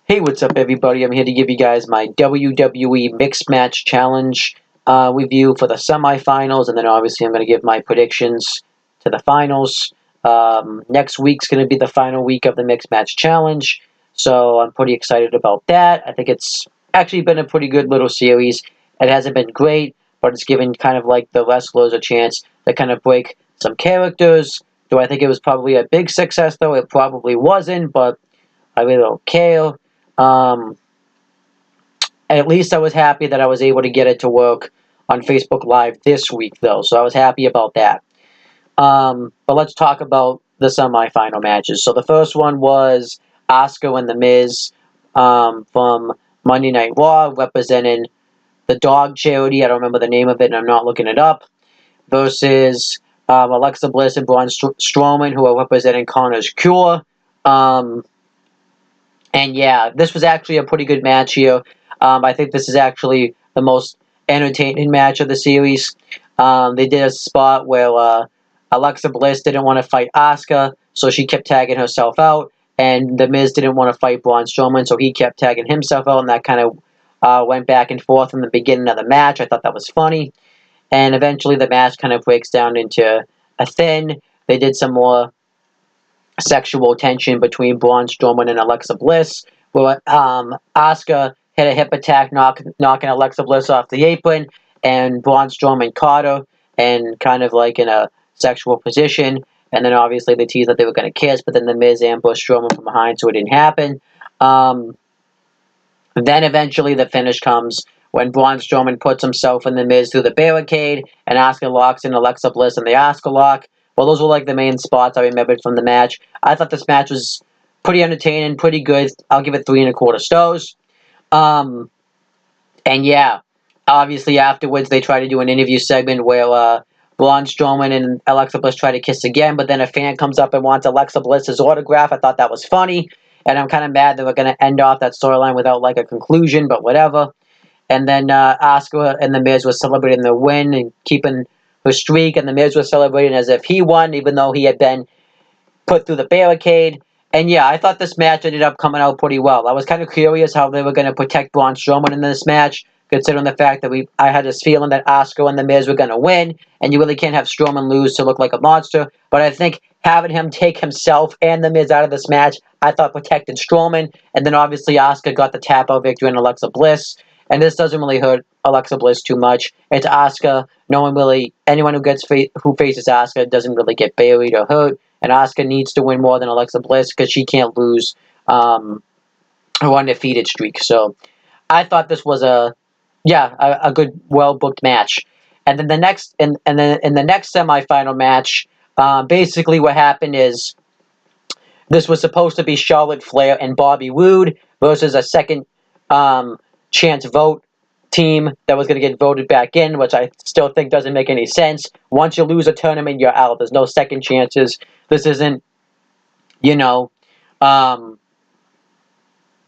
Hey, what's up, everybody? I'm here to give you guys my WWE Mixed Match Challenge review for the semifinals, and then obviously I'm going to give my predictions to the finals. Next week's going to be the final week of the Mixed Match Challenge, so I'm pretty excited about that. I think it's actually been a pretty good little series. It hasn't been great, but it's given kind of like the wrestlers a chance to kind of break some characters. Do I think it was probably a big success, though? It probably wasn't, but I really don't care. Um, at least I was happy that I was able to get it to work on Facebook Live this week, though, so I was happy about that. But let's talk about the semifinal matches. So the first one was Asuka and The Miz from Monday Night Raw, representing the dog charity. I don't remember the name of it, and I'm not looking it up. Versus Alexa Bliss and Braun Strowman, who are representing Connor's Cure. And yeah, this was actually a pretty good match here. I think this is actually the most entertaining match of the series. They did a spot where Alexa Bliss didn't want to fight Asuka, so she kept tagging herself out. And The Miz didn't want to fight Braun Strowman, so he kept tagging himself out, and that kind of went back and forth in the beginning of the match. I thought that was funny. And eventually the match kind of breaks down into a thing. They did some more sexual tension between Braun Strowman and Alexa Bliss, where Asuka hit a hip attack, knocking Alexa Bliss off the apron, and Braun Strowman caught her, and kind of like in a sexual position, and then obviously they teased that they were going to kiss, but then The Miz ambushed Strowman from behind, so it didn't happen. Then eventually the finish comes when Braun Strowman puts himself in The Miz through the barricade, and Asuka locks in Alexa Bliss in the Asuka lock. Well, those were like the main spots I remembered from the match. I thought this match was pretty entertaining, pretty good. I'll give it 3.25 stars. And yeah, obviously afterwards they try to do an interview segment where Braun Strowman and Alexa Bliss try to kiss again, but then a fan comes up and wants Alexa Bliss's autograph. I thought that was funny, and I'm kind of mad that we're going to end off that storyline without like a conclusion, but whatever. And then Asuka and The Miz was celebrating their win and keeping her streak, and The Miz was celebrating as if he won, even though he had been put through the barricade. And yeah, I thought this match ended up coming out pretty well. I was kind of curious how they were going to protect Braun Strowman in this match, considering the fact that I had this feeling that Asuka and The Miz were going to win, and you really can't have Strowman lose to look like a monster. But I think having him take himself and The Miz out of this match, I thought protected Strowman, and then obviously Asuka got the tap-out victory in Alexa Bliss. And this doesn't really hurt Alexa Bliss too much. It's Asuka. Anyone who faces Asuka doesn't really get buried or hurt. And Asuka needs to win more than Alexa Bliss because she can't lose her undefeated streak. So I thought this was a good, well booked match. And then the next in the next semifinal match, basically what happened is this was supposed to be Charlotte Flair and Bobby Roode versus a second chance vote team that was going to get voted back in, which I still think doesn't make any sense. Once you lose a tournament, you're out. There's no second chances. This isn't, double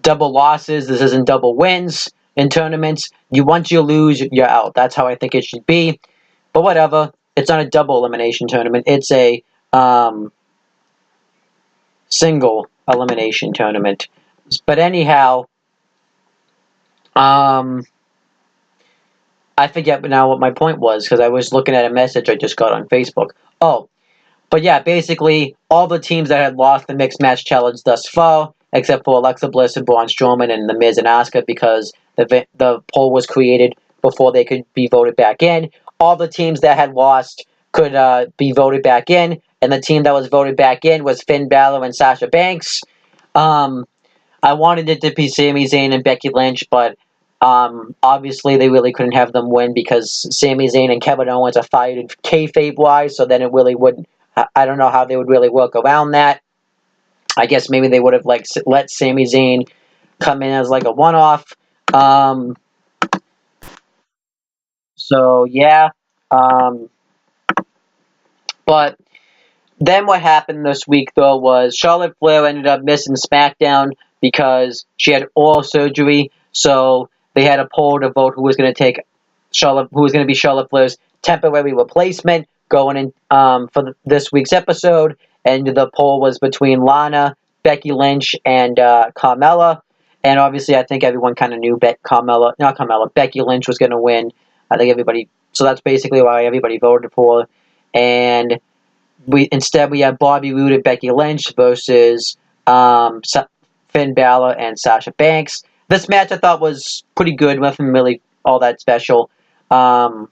losses. This isn't double wins in tournaments. Once you lose, you're out. That's how I think it should be. But whatever. It's not a double elimination tournament. It's a single elimination tournament. But anyhow, I forget now what my point was because I was looking at a message I just got on Facebook. Oh, but yeah, basically all the teams that had lost the Mixed Match Challenge thus far, except for Alexa Bliss and Braun Strowman and The Miz and Asuka, because the poll was created before they could be voted back in. All the teams that had lost could be voted back in, and the team that was voted back in was Finn Balor and Sasha Banks. I wanted it to be Sami Zayn and Becky Lynch, but obviously they really couldn't have them win because Sami Zayn and Kevin Owens are fighting kayfabe-wise, so then it really wouldn't. I don't know how they would really work around that. I guess maybe they would have let Sami Zayn come in as like a one-off. So yeah. But then what happened this week though was Charlotte Flair ended up missing SmackDown because she had oral surgery. So they had a poll to vote who was going to be Charlotte Flair's temporary replacement going in for this week's episode. And the poll was between Lana, Becky Lynch, and Carmella. And obviously, I think everyone kind of knew Becky Lynch was going to win. I think everybody, so that's basically why everybody voted for. And we have Bobby Roode and Becky Lynch versus Finn Balor and Sasha Banks. This match I thought was pretty good, nothing really all that special. I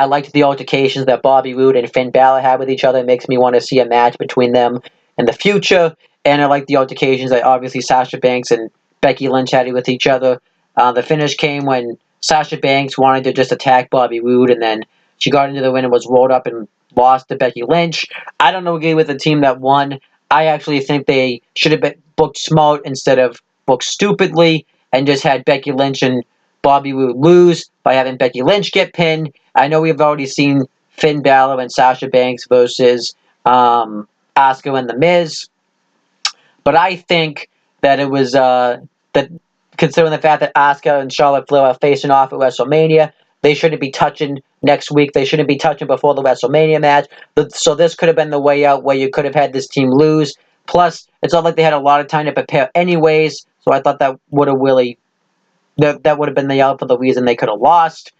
liked the altercations that Bobby Roode and Finn Balor had with each other. It makes me want to see a match between them in the future. And I like the altercations that obviously Sasha Banks and Becky Lynch had with each other. The finish came when Sasha Banks wanted to just attack Bobby Roode, and then she got into the ring and was rolled up and lost to Becky Lynch. I don't agree with the team that won. I actually think they should have been booked smart instead of booked stupidly and just had Becky Lynch and Bobby Roode lose by having Becky Lynch get pinned. I know we've already seen Finn Balor and Sasha Banks versus Asuka and The Miz. But I think that it was, that considering the fact that Asuka and Charlotte Flair are facing off at WrestleMania, they shouldn't be touching next week. They shouldn't be touching before the WrestleMania match. So this could have been the way out where you could have had this team lose. Plus, it's not like they had a lot of time to prepare anyways. So I thought that would have really, that would have been the out for the reason they could have lost.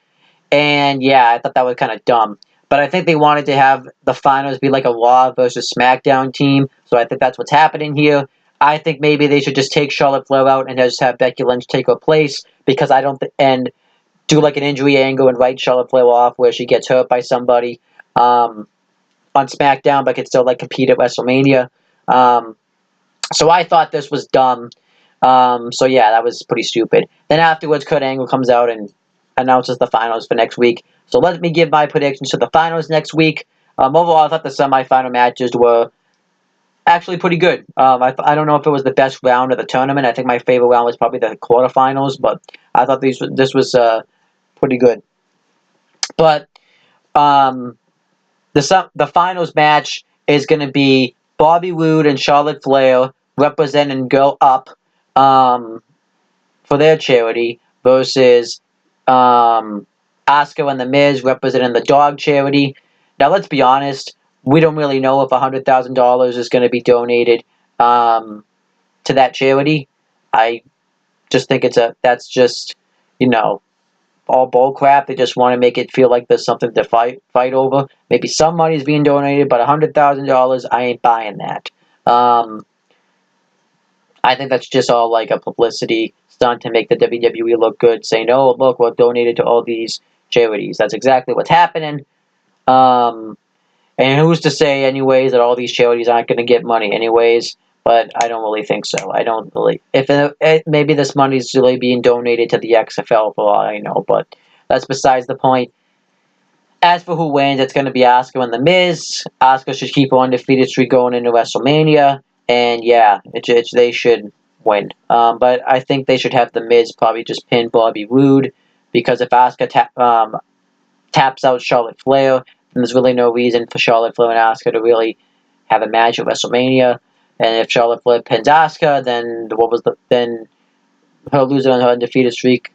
And yeah, I thought that was kind of dumb. But I think they wanted to have the finals be like a Raw versus SmackDown team. So I think that's what's happening here. I think maybe they should just take Charlotte Flair out and just have Becky Lynch take her place, because I don't and do like an injury angle and write Charlotte Flair off where she gets hurt by somebody on SmackDown, but can still like compete at WrestleMania. So I thought this was dumb. So yeah, that was pretty stupid. Then afterwards, Kurt Angle comes out and announces the finals for next week. So let me give my predictions for the finals next week. Overall, I thought the semifinal matches were actually pretty good. I don't know if it was the best round of the tournament. I think my favorite round was probably the quarterfinals, but I thought this was pretty good. But the finals match is going to be Bobby Roode and Charlotte Flair representing Girl Up for their charity versus Asuka and The Miz representing the dog charity. Now, let's be honest. We don't really know if $100,000 is going to be donated to that charity. I just think that's just, all bull crap. They just want to make it feel like there's something to fight over. Maybe some money is being donated, but $100,000, I ain't buying that. I think that's just all like a publicity stunt to make the WWE look good, saying, oh, look, we're donated to all these charities. That's exactly what's happening. And who's to say, anyways, that all these charities aren't going to get money anyways? But I don't really think so. I don't really. Maybe this money is really being donated to the XFL for all I know, but that's besides the point. As for who wins, it's going to be Asuka and The Miz. Asuka should keep her undefeated streak going into WrestleMania, and yeah, they should win. But I think they should have The Miz probably just pin Bobby Roode, because if Asuka taps out Charlotte Flair, and there's really no reason for Charlotte Flair and Asuka to really have a match at WrestleMania. And if Charlotte Flair pins Asuka, then then her losing on her undefeated streak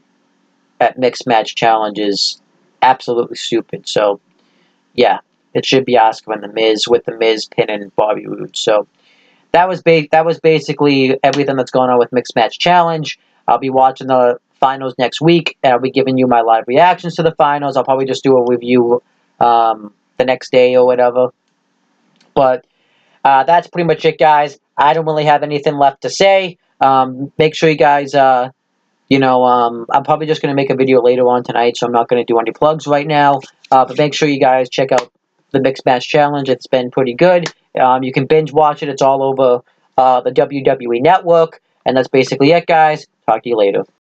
at Mixed Match Challenge is absolutely stupid. So yeah, it should be Asuka and The Miz, with The Miz pinning Bobby Roode. So that was basically everything that's going on with Mixed Match Challenge. I'll be watching the finals next week, and I'll be giving you my live reactions to the finals. I'll probably just do a review the next day or whatever. But that's pretty much it, guys. I don't really have anything left to say. Make sure you guys, I'm probably just going to make a video later on tonight, so I'm not going to do any plugs right now. But make sure you guys check out the Mixed Match Challenge. It's been pretty good. You can binge watch it. It's all over the WWE Network. And that's basically it, guys. Talk to you later.